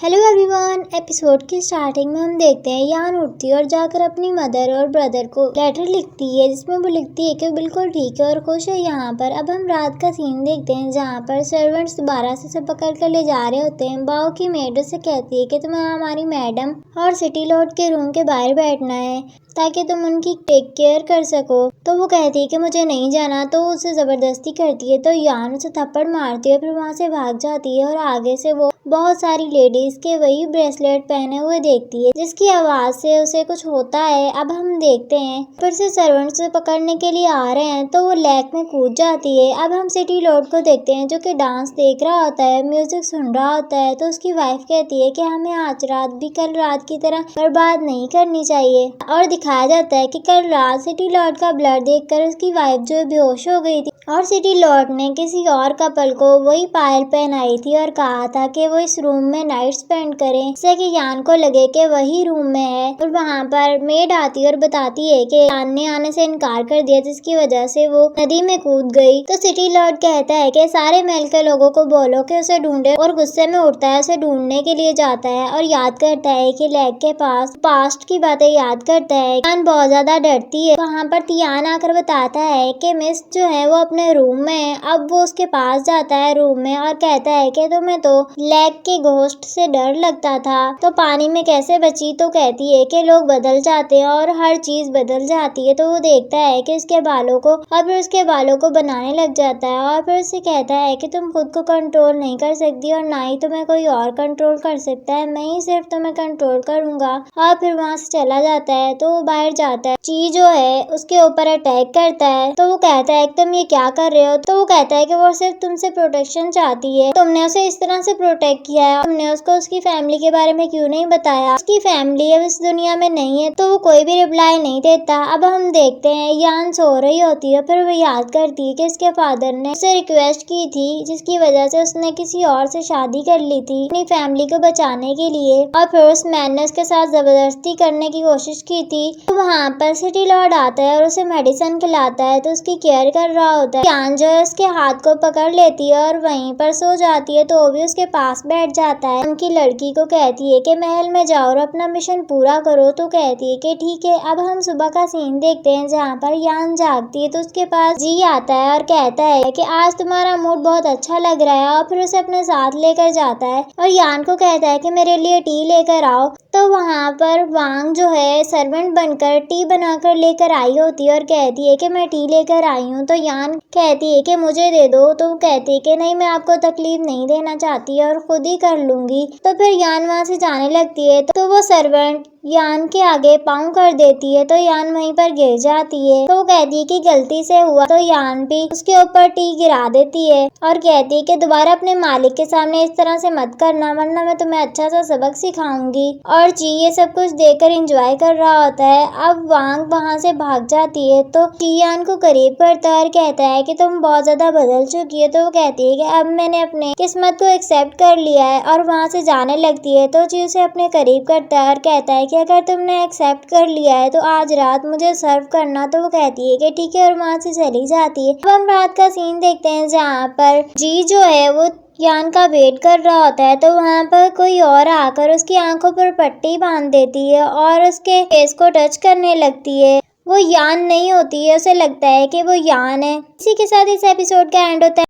Hello everyone. Episode की starting में हम देखते हैं यान उठती है और जाकर अपनी मदर और ब्रदर को लेटर लिखती है, जिसमें वो लिखती है कि वो बिल्कुल ठीक है और खुश है यहाँ पर। अब हम रात का सीन देखते हैं जहाँ पर सर्वेंट्स दोबारा से सब पकड़ कर ले जा रहे होते हैं। बाव की मेड से कहती है कि तुम्हें हमारी मैडम और सिटी लॉर्ड के रूम के बाहर बैठना है ताकि तुम उनकी टेक केयर कर सको। तो वो कहती है कि मुझे नहीं जाना, तो उसे जबरदस्ती करती है। तो यान उसे थप्पड़ मारती है, फिर वहाँ से भाग जाती है और आगे से वो बहुत सारी लेडीज के वही ब्रेसलेट पहने हुए देखती है, जिसकी आवाज से उसे कुछ होता है। अब हम देखते हैं फिर से सर्वेंट्स से पकड़ने के लिए आ रहे हैं, तो वो लेक में कूद जाती है। अब हम सिटी लॉर्ड को देखते हैं जो कि डांस देख रहा होता है, म्यूजिक सुन रहा होता है। तो उसकी वाइफ कहती है कि हमें आज रात भी कल रात की तरह बर्बाद नहीं करनी चाहिए, और दिखाया जाता है कि कल रात सिटी लॉर्ड का ब्लड देखकर उसकी वाइफ जो बेहोश हो गई थी, और सिटी लॉर्ड ने किसी और कपल को वही पायल पहनाई थी और कहा था कि वो इस रूम में नाइट स्पेंड करें, जिससे कि यान को लगे कि वही रूम में है। और वहाँ पर मेड आती है और बताती है कि यान ने आने से इनकार कर दिया, जिसकी वजह से वो नदी में कूद गई। तो सिटी लॉर्ड कहता है कि सारे महल के लोगों को बोलो कि उसे ढूंढे, और गुस्से में उठता है, उसे ढूंढने के लिए जाता है और याद करता है कि लेक के पास पास्ट की बातें याद करता है। यान बहुत ज्यादा डरती है। वहाँ पर तियान आकर बताता है कि मिस जो है वो अपने रूम में है। अब वो उसके पास जाता है रूम में और कहता है कि तुम्हें तो लेक के घोस्ट से डर लगता था, तो पानी में कैसे बची। तो कहती है कि लोग बदल जाते हैं और हर चीज बदल जाती है। तो वो देखता है कि उसके बालों को, और फिर उसके बालों को बनाने लग जाता है, और फिर उसे कहता है कि तुम खुद को कंट्रोल नहीं कर सकती और ना ही तुम्हें कोई और कंट्रोल कर सकता है, मैं ही सिर्फ तुम्हें कंट्रोल करूंगा। और फिर वहाँ से चला जाता है। तो वो बाहर जाता है, ची जो है उसके ऊपर अटैक करता है। तो वो कहता है कि तुम ये क्या कर रहे हो। तो वो कहता है कि वो सिर्फ तुमसे प्रोटेक्शन चाहती है, तुमने उसे इस तरह से प्रोटेक्ट किया है, तुमने उसको उसकी फैमिली के बारे में क्यों नहीं बताया। उसकी फैमिली अब इस दुनिया में नहीं है। तो वो कोई भी रिप्लाई नहीं देता। अब हम देखते हैं यान सो रही होती है, फिर वो याद करती है कि उसके फादर ने उसे रिक्वेस्ट की थी, जिसकी वजह से उसने किसी और से शादी कर ली थी अपनी फैमिली को बचाने के लिए, और फिर उस मैन ने उसके साथ जबरदस्ती करने की कोशिश की थी। तो वहाँ पर सिटी लॉर्ड आता है और उसे मेडिसिन खिलाता है, तो उसकी केयर कर रहा होता है। यान जो है उसके हाथ को पकड़ लेती है और वहीं पर सो जाती है। तो वो भी उसके पास बैठ जाता है। उनकी लड़की को कहती है कि महल में जाओ और अपना मिशन पूरा करो। तो कहती है कि ठीक है। अब हम सुबह का सीन देखते हैं जहाँ पर यान जागती है, तो उसके पास जी आता है और कहता है कि आज तुम्हारा मूड बहुत अच्छा लग रहा है, और फिर उसे अपने साथ लेकर जाता है और यान को कहता है कि मेरे लिए टी लेकर आओ। तो वहाँ पर वांग जो है सर्वेंट बनकर टी बनाकर लेकर आई होती है और कहती है कि मैं टी लेकर आई हूँ। तो यान कहती है कि मुझे दे दो। तो वो कहती है कि नहीं, मैं आपको तकलीफ नहीं देना चाहती और खुद ही कर लूंगी। तो फिर यान वहाँ से जाने लगती है, तो वो सर्वेंट यान के आगे पाँव कर देती है, तो यान वहीं पर गिर जाती है। तो वो कहती है कि गलती से हुआ। तो यान भी उसके ऊपर टी गिरा देती है और कहती है कि दोबारा अपने मालिक के सामने इस तरह से मत करना, वरना मैं तुम्हें अच्छा सा सबक सिखाऊंगी। और जी ये सब कुछ देखकर एंजॉय कर रहा होता है। अब वांग वहाँ से भाग जाती है, तो जी यान को करीब करता है और कहता है कि तुम बहुत ज्यादा बदल चुकी है। तो वो कहती है कि अब मैंने अपने किस्मत को एक्सेप्ट कर लिया है, और वहाँ से जाने लगती है। तो जी उसे अपने करीब करता है और कहता है कि अगर तुमने एक्सेप्ट कर लिया है तो आज रात मुझे सर्व करना। तो वो कहती है कि ठीक है, और वहाँ से चली जाती है। अब हम रात का सीन देखते हैं जहाँ पर जी जो है वो यान का वेट कर रहा होता है। तो वहाँ पर कोई और आकर उसकी आंखों पर पट्टी बांध देती है और उसके फेस को टच करने लगती है। वो यान नहीं होती है, उसे लगता है कि वो यान है। इसी के साथ इस एपिसोड का एंड होता है।